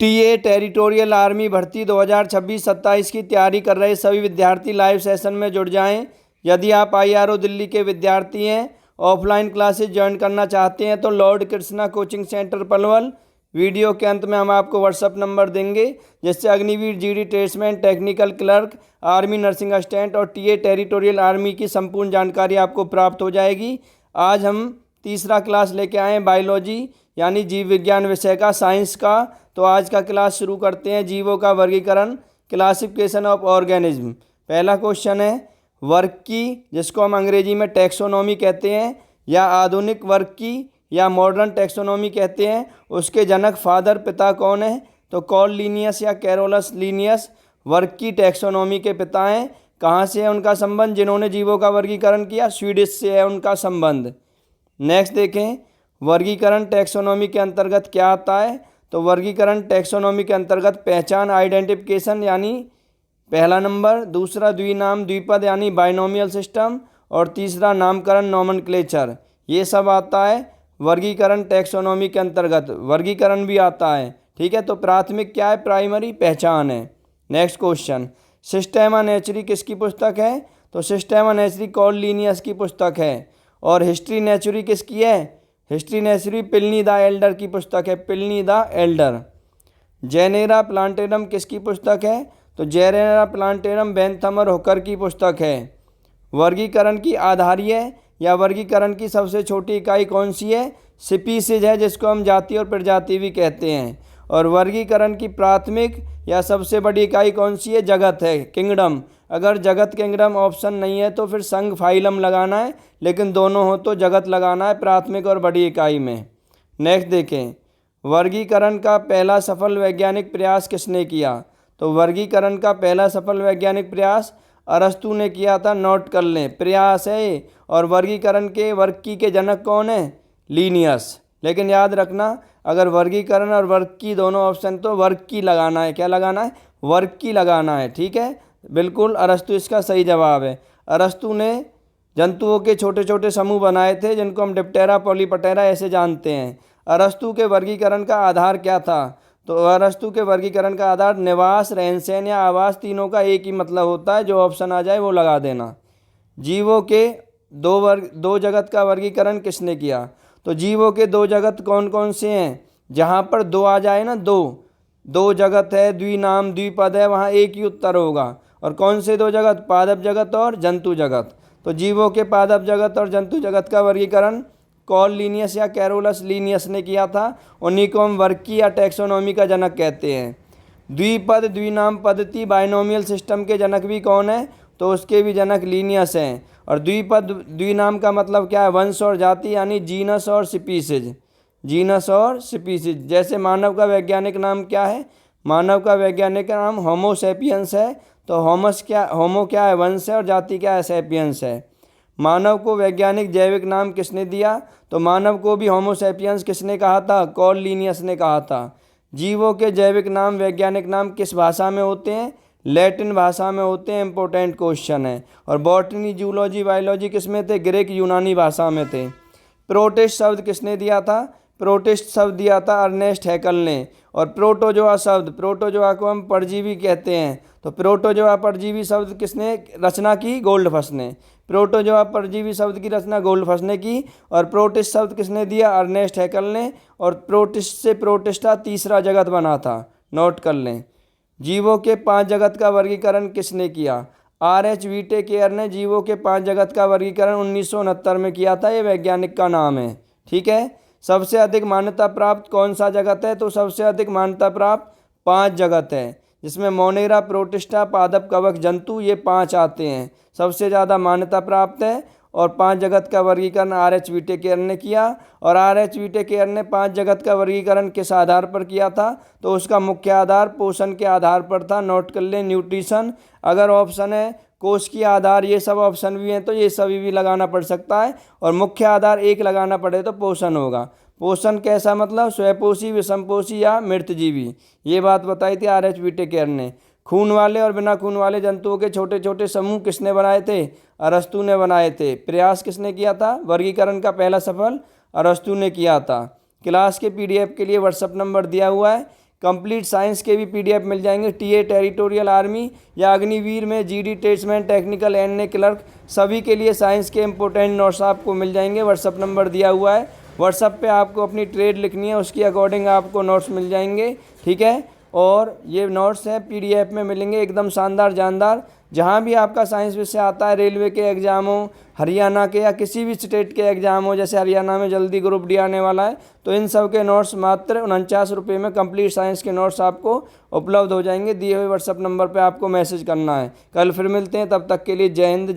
TA territorial army भर्ती 2026-27 की तैयारी कर रहे सभी विद्यार्थी लाइव सेशन में जुड़ जाएं। यदि आप आईआरओ दिल्ली के विद्यार्थी हैं, ऑफलाइन क्लासेस ज्वाइन करना चाहते हैं तो Lord Krishna coaching centre Palwal. Video के अंत में हम आपको व्हाट्सअप नंबर देंगे, जिससे Agniveer, GD tradesman, technical clerk, army nursing assistant और टीए टेरिटोरियल आर्मी की संपूर्ण जानकारी आपको प्राप्त हो जाएगी। आज हम तीसरा क्लास लेके आए हैं बायोलॉजी यानी जीव विज्ञान विषय का, साइंस का। तो आज का क्लास शुरू करते हैं। जीवों का वर्गीकरण, क्लासिफिकेशन ऑफ ऑर्गेनिज्म। पहला क्वेश्चन है वर्ग की, जिसको हम अंग्रेजी में टैक्सोनॉमी कहते हैं या आधुनिक वर्ग की या मॉडर्न टैक्सोनॉमी कहते हैं, उसके जनक फादर पिता कौन है? तो कॉल लीनियस या कैरोलस लीनियस वर्ग की टैक्सोनॉमी के पिता हैं। कहाँ से है उनका संबंध? जिन्होंने जीवों का वर्गीकरण किया स्वीडिश से है उनका संबंध। नेक्स्ट देखें, वर्गीकरण टैक्सोनॉमी के अंतर्गत क्या आता है? तो वर्गीकरण टैक्सोनॉमी के अंतर्गत पहचान आइडेंटिफिकेशन यानी पहला नंबर, दूसरा द्विनाम द्विपद यानी बाइनोमियल सिस्टम, और तीसरा नामकरण नॉमेनक्लेचर, ये सब आता है वर्गीकरण टैक्सोनॉमी के अंतर्गत। वर्गीकरण भी आता है, ठीक है। तो प्राथमिक क्या है? प्राइमरी पहचान है। नेक्स्ट क्वेश्चन, सिस्टेमा नेचुरी किसकी पुस्तक है? तो सिस्टेमा नेचुरी कॉल लीनियस की पुस्तक है। और हिस्ट्री नेचुरी किसकी है? हिस्ट्री नेचुरी प्लिनी द एल्डर की पुस्तक है, Pliny the Elder. Genera plantarum किसकी पुस्तक है? तो जेनेरा प्लांटेरम बेंथमर हुकर की पुस्तक है। वर्गीकरण की आधारीय या वर्गीकरण की सबसे छोटी इकाई कौन सी है? स्पीसीज है, जिसको हम जाति और प्रजाति भी कहते हैं। और वर्गीकरण की प्राथमिक या सबसे बड़ी इकाई कौन सी है? जगत है, किंगडम। अगर जगत किंगडम ऑप्शन नहीं है तो फिर संघ फाइलम लगाना है, लेकिन दोनों हो तो जगत लगाना है प्राथमिक और बड़ी इकाई में। नेक्स्ट देखें, वर्गीकरण का पहला सफल वैज्ञानिक प्रयास किसने किया? तो वर्गीकरण का पहला सफल वैज्ञानिक प्रयास अरस्तु ने किया था। नोट कर लें, प्रयास है। और वर्गीकरण के वर्ग की के जनक कौन है? लीनियस। लेकिन याद रखना, अगर वर्गीकरण और वर्ग की दोनों ऑप्शन तो वर्ग की लगाना है। क्या लगाना है? वर्ग की लगाना है, ठीक है। बिल्कुल अरस्तु इसका सही जवाब है। अरस्तु ने जंतुओं के छोटे छोटे समूह बनाए थे, जिनको हम डिप्टेरा पॉलीपटेरा ऐसे जानते हैं। अरस्तु के वर्गीकरण का आधार क्या था? तो अरस्तु के वर्गीकरण का आधार निवास, रहन सहन या आवास, तीनों का एक ही मतलब होता है। जो ऑप्शन आ जाए वो लगा देना। जीवों के दो जगत का वर्गीकरण किसने किया? तो जीवों के दो जगत कौन कौन से हैं? जहाँ पर दो आ जाए ना, दो जगत है, द्विनाम द्विपद है, वहाँ एक ही उत्तर होगा। और कौन से दो जगत? पादप जगत और जंतु जगत। तो जीवों के पादप जगत और जंतु जगत का वर्गीकरण कॉल लीनियस या कैरोलस लीनियस ने किया था। उन्हीं को हम वर्ग की या टैक्सोनॉमी का जनक कहते हैं। द्विपद द्विनाम पद्धति बाइनोमियल सिस्टम के जनक भी कौन है? तो उसके भी जनक लीनियस हैं। और द्विपद द्विनाम का मतलब क्या है? वंश और जाति यानी जीनस और स्पीसीज। जीनस और स्पीसीज। जैसे मानव का वैज्ञानिक नाम क्या है? मानव का वैज्ञानिक नाम होमो सैपियंस है। तो होमो क्या है? वंश है। और जाति क्या है? सैपियंस है। मानव को वैज्ञानिक जैविक नाम किसने दिया? तो मानव को भी होमो सैपियंस किसने कहा था? कॉल लीनियस ने कहा था। जीवों के जैविक नाम, वैज्ञानिक नाम किस भाषा में होते हैं? लैटिन भाषा में होते हैं। इंपॉर्टेंट क्वेश्चन है। और बॉटनी, जूलॉजी, बायोलॉजी किस में थे? ग्रीक यूनानी भाषा में थे। प्रोटिस्ट शब्द किसने दिया था? प्रोटिस्ट शब्द दिया था अर्नेस्ट हैकल ने। और प्रोटोजोआ शब्द, प्रोटोजोआ को हम परजीवी कहते हैं। तो प्रोटोजोआ परजीवी शब्द किसने रचना की? गोल्डफश ने। प्रोटोजोआ परजीवी शब्द की रचना गोल्डफश ने की। और प्रोटिस्ट शब्द किसने दिया? अर्नेस्ट हैकल ने। और प्रोटिस्ट से प्रोटिस्टा तीसरा जगत बना था। नोट कर लें। जीवों के 5 जगत का वर्गीकरण किसने किया? R.H. व्हिटेकेर ने जीवों के 5 जगत का वर्गीकरण 1969 में किया था। ये वैज्ञानिक का नाम है, ठीक है। सबसे अधिक मान्यता प्राप्त कौन सा जगत है? तो सबसे अधिक मान्यता प्राप्त 5 जगत है, जिसमें मोनेरा, प्रोटिस्टा, पादप, कवक, जंतु, ये 5 आते हैं। सबसे ज़्यादा मान्यता प्राप्त है। और 5 जगत का वर्गीकरण R.H. व्हिटेकेर ने किया। और R.H. व्हिटेकेर ने 5 जगत का वर्गीकरण किस आधार पर किया था? तो उसका मुख्य आधार पोषण के आधार पर था। नोट कर लें, न्यूट्रिशन। अगर ऑप्शन है कोष की आधार, ये सब ऑप्शन भी हैं तो ये सभी भी लगाना पड़ सकता है। और मुख्य आधार एक लगाना पड़े तो पोषण होगा। पोषण कैसा मतलब? स्वयंपोषी, विषमपोषी या मृतजीवी। ये बात बताई थी R.H. व्हिटेकेर ने। खून वाले और बिना खून वाले जंतुओं के छोटे छोटे समूह किसने बनाए थे? अरस्तु ने बनाए थे। प्रयास किसने किया था? वर्गीकरण का पहला सफल अरस्तु ने किया था। क्लास के PDF के लिए व्हाट्सअप नंबर दिया हुआ है। कंप्लीट साइंस के भी पीडीएफ मिल जाएंगे। टीए टेरिटोरियल आर्मी या अग्निवीर में, GD tradesman, technical, NA clerk, सभी के लिए साइंस के इंपॉर्टेंट नोट्स आपको मिल जाएंगे। व्हाट्सअप नंबर दिया हुआ है, व्हाट्सअप पे आपको अपनी ट्रेड लिखनी है, उसकी अकॉर्डिंग आपको नोट्स मिल जाएंगे, ठीक है। और ये नोट्स हैं पीडीएफ में मिलेंगे, एकदम शानदार जानदार। जहाँ भी आपका साइंस विषय आता है, रेलवे के एग्ज़ाम हो, हरियाणा के या किसी भी स्टेट के एग्ज़ाम हो, जैसे हरियाणा में जल्दी ग्रुप डी आने वाला है, तो इन सब के नोट्स मात्र 49 रुपये में कंप्लीट साइंस के नोट्स आपको उपलब्ध हो जाएंगे। दिए हुए व्हाट्सअप नंबर पर आपको मैसेज करना है। कल फिर मिलते हैं, तब तक के लिए जय हिंद।